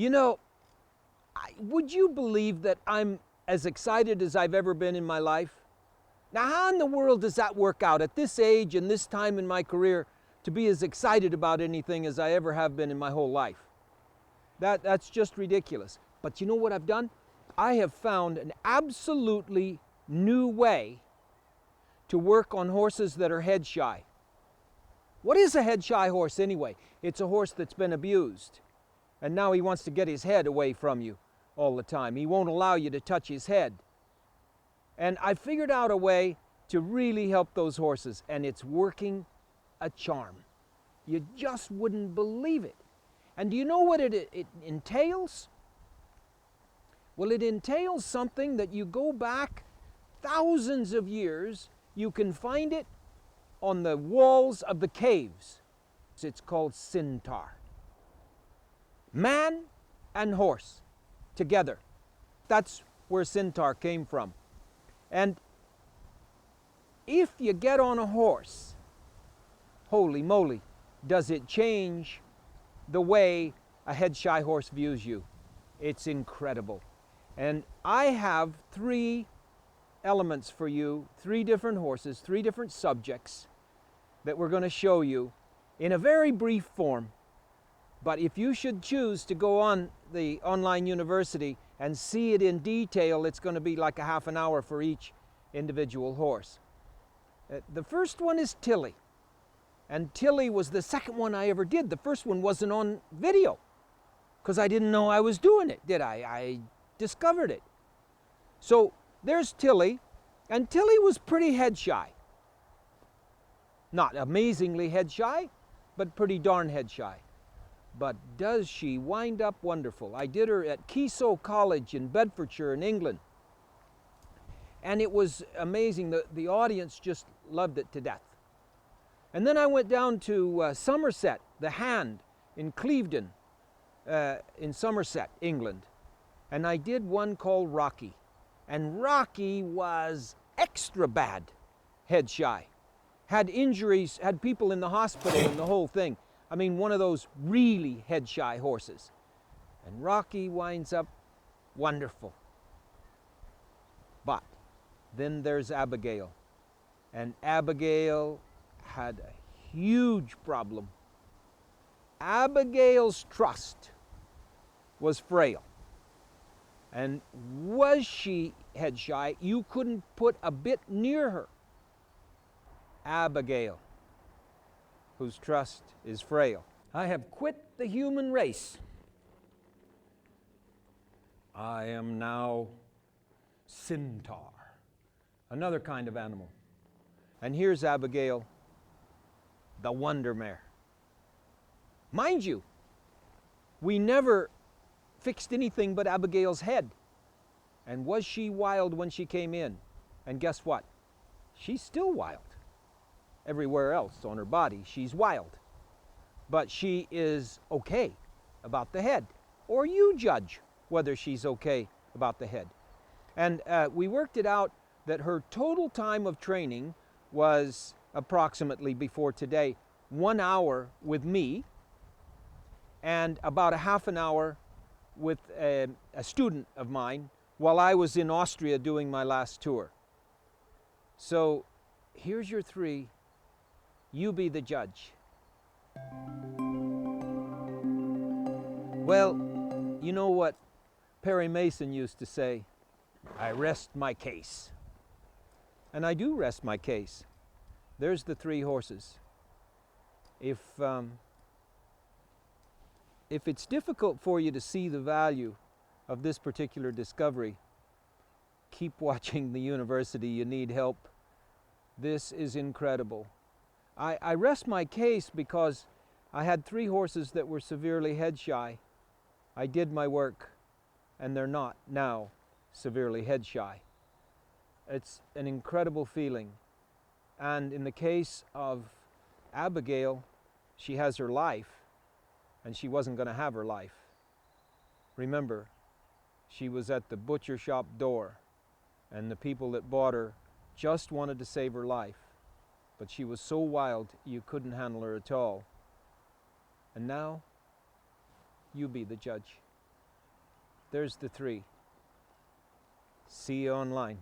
You know, would you believe that I'm as excited as I've ever been in my life? Now, how in the world does that work out at this age and this time in my career to be as excited about anything as I ever have been in my whole life? That's just ridiculous. But you know what I've done? I have found an absolutely new way to work on horses that are head shy. What is a head shy horse anyway? It's a horse that's been abused. And now he wants to get his head away from you all the time. He won't allow you to touch his head. And I figured out a way to really help those horses, and it's working a charm. You just wouldn't believe it. And do you know what it entails? Well, it entails something that you go back thousands of years, you can find it on the walls of the caves. It's called centaur. Man and horse together. That's where centaur came from. And if you get on a horse, holy moly, does it change the way a head shy horse views you. It's incredible. And I have 3 elements for you, 3 different horses, 3 different subjects that we're going to show you in a very brief form. But if you should choose to go on the online university and see it in detail, it's going to be like a half an hour for each individual horse. The first one is Tilly. And Tilly was the second one I ever did. The first one wasn't on video because I didn't know I was doing it, did I? I discovered it. So there's Tilly, and Tilly was pretty head shy. Not amazingly head shy, but pretty darn head shy. But does she wind up wonderful? I did her at Keeso College in Bedfordshire in England. And it was amazing. The audience just loved it to death. And then I went down to Somerset, the Hand in Clevedon, in Somerset, England. And I did one called Rocky. And Rocky was extra bad head shy. Had injuries, had people in the hospital and the whole thing. I mean, one of those really head shy horses. And Rocky winds up wonderful. But then there's Abigail. And Abigail had a huge problem. Abigail's trust was frail. And was she head shy, you couldn't put a bit near her. Abigail, whose trust is frail. I have quit the human race. I am now centaur, another kind of animal. And here's Abigail, the wonder mare. Mind you, we never fixed anything but Abigail's head. And was she wild when she came in? And guess what? She's still wild. Everywhere else on her body, she's wild. But she is okay about the head. Or you judge whether she's okay about the head. And we worked it out that her total time of training was approximately, before today, 1 hour with me and about a half an hour with a student of mine while I was in Austria doing my last tour. So here's your 3. You be the judge. Well, you know what Perry Mason used to say? I rest my case. And I do rest my case. There's the 3 horses. If it's difficult for you to see the value of this particular discovery, keep watching the university. You need help. This is incredible. I rest my case because I had 3 horses that were severely head shy. I did my work, and they're not now severely head shy. It's an incredible feeling. And in the case of Abigail, she has her life, and she wasn't going to have her life. Remember, she was at the butcher shop door, and the people that bought her just wanted to save her life. But she was so wild, you couldn't handle her at all. And now, you be the judge. There's the 3. See you online.